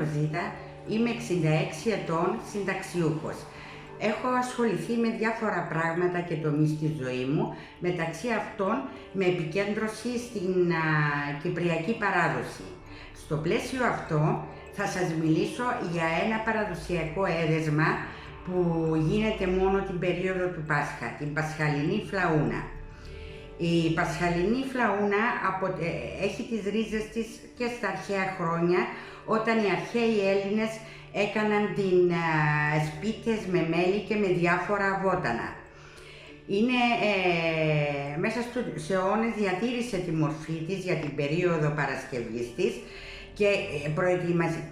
Ροζίτα, είμαι 66 ετών, συνταξιούχος. Έχω ασχοληθεί με διάφορα πράγματα και τομείς στη ζωή μου, μεταξύ αυτών με επικέντρωση στην κυπριακή παράδοση. Στο πλαίσιο αυτό θα σας μιλήσω για ένα παραδοσιακό έδεσμα που γίνεται μόνο την περίοδο του Πάσχα, την Πασχαλινή Φλαούνα. Η Πασχαλινή Φλαούνα έχει τις ρίζες της και στα αρχαία χρόνια, όταν οι αρχαίοι Έλληνες έκαναν σπίτες με μέλι και με διάφορα βότανα. Μέσα στους αιώνες διατήρησε τη μορφή της για την περίοδο Παρασκευής της και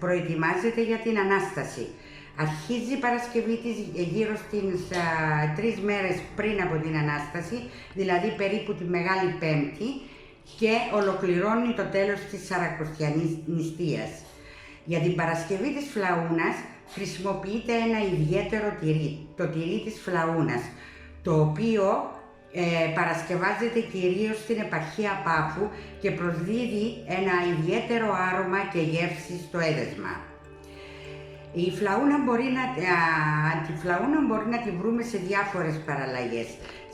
προετοιμάζεται για την Ανάσταση. Αρχίζει η Παρασκευή της γύρω στις 3 μέρες πριν από την Ανάσταση, δηλαδή περίπου τη Μεγάλη Πέμπτη, και ολοκληρώνει το τέλος της Σαρακοστιανής νηστείας. Για την Παρασκευή της Φλαούνας χρησιμοποιείται ένα ιδιαίτερο τυρί, το τυρί της Φλαούνας, το οποίο παρασκευάζεται κυρίως στην επαρχία Πάφου και προσδίδει ένα ιδιαίτερο άρωμα και γεύση στο έδεσμα. Τη φλαούνα μπορεί να τη βρούμε σε διάφορες παραλλαγές,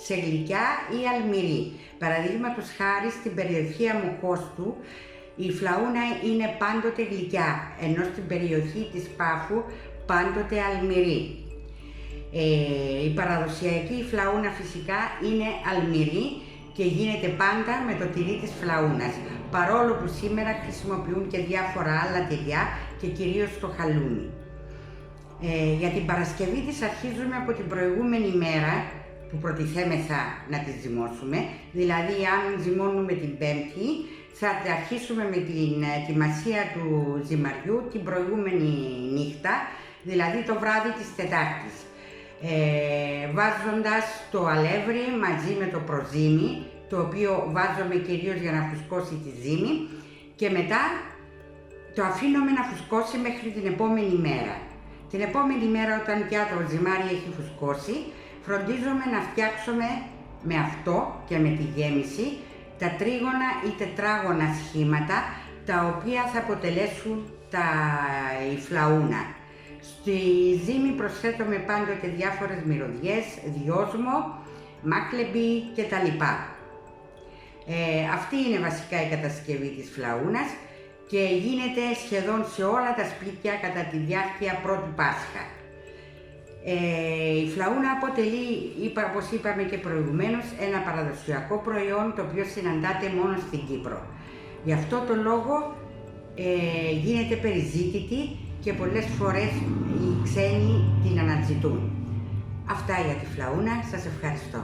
σε γλυκιά ή αλμυρή. Παραδείγματος χάρη στην περιοχή Αμοχώστου, η φλαούνα είναι πάντοτε γλυκιά, ενώ στην περιοχή της Πάφου πάντοτε αλμυρή. Η παραδοσιακή φλαούνα φυσικά είναι αλμυρή και γίνεται πάντα με το τυρί της φλαούνας, παρόλο που σήμερα χρησιμοποιούν και διάφορα άλλα τυριά και κυρίως το χαλούνι. Για την Παρασκευή της αρχίζουμε από την προηγούμενη μέρα που προτιθέμεθα να τη ζυμώσουμε, δηλαδή αν ζυμώνουμε την Πέμπτη, θα αρχίσουμε με την ετοιμασία του ζυμαριού την προηγούμενη νύχτα, δηλαδή το βράδυ της Τετάρτης, βάζοντας το αλεύρι μαζί με το προζύμι, το οποίο βάζουμε κυρίως για να φουσκώσει τη ζύμη, και μετά το αφήνουμε να φουσκώσει μέχρι την επόμενη μέρα. Την επόμενη μέρα, όταν πια το ζυμάρι έχει φουσκώσει, φροντίζουμε να φτιάξουμε με αυτό και με τη γέμιση τα τρίγωνα ή τετράγωνα σχήματα, τα οποία θα αποτελέσουν η φλαούνα. Στη ζύμη προσθέτουμε πάντοτε διάφορες μυρωδιές, δυόσμο, μάχλεμπι κτλ. Αυτή είναι βασικά η κατασκευή της φλαούνας και γίνεται σχεδόν σε όλα τα σπίτια κατά τη διάρκεια πρώτου Πάσχα. Η φλαούνα αποτελεί, όπως είπαμε και προηγουμένως, ένα παραδοσιακό προϊόν το οποίο συναντάται μόνο στην Κύπρο. Γι' αυτό το λόγο γίνεται περιζήτητη και πολλές φορές οι ξένοι την αναζητούν. Αυτά για τη φλαούνα. Σας ευχαριστώ.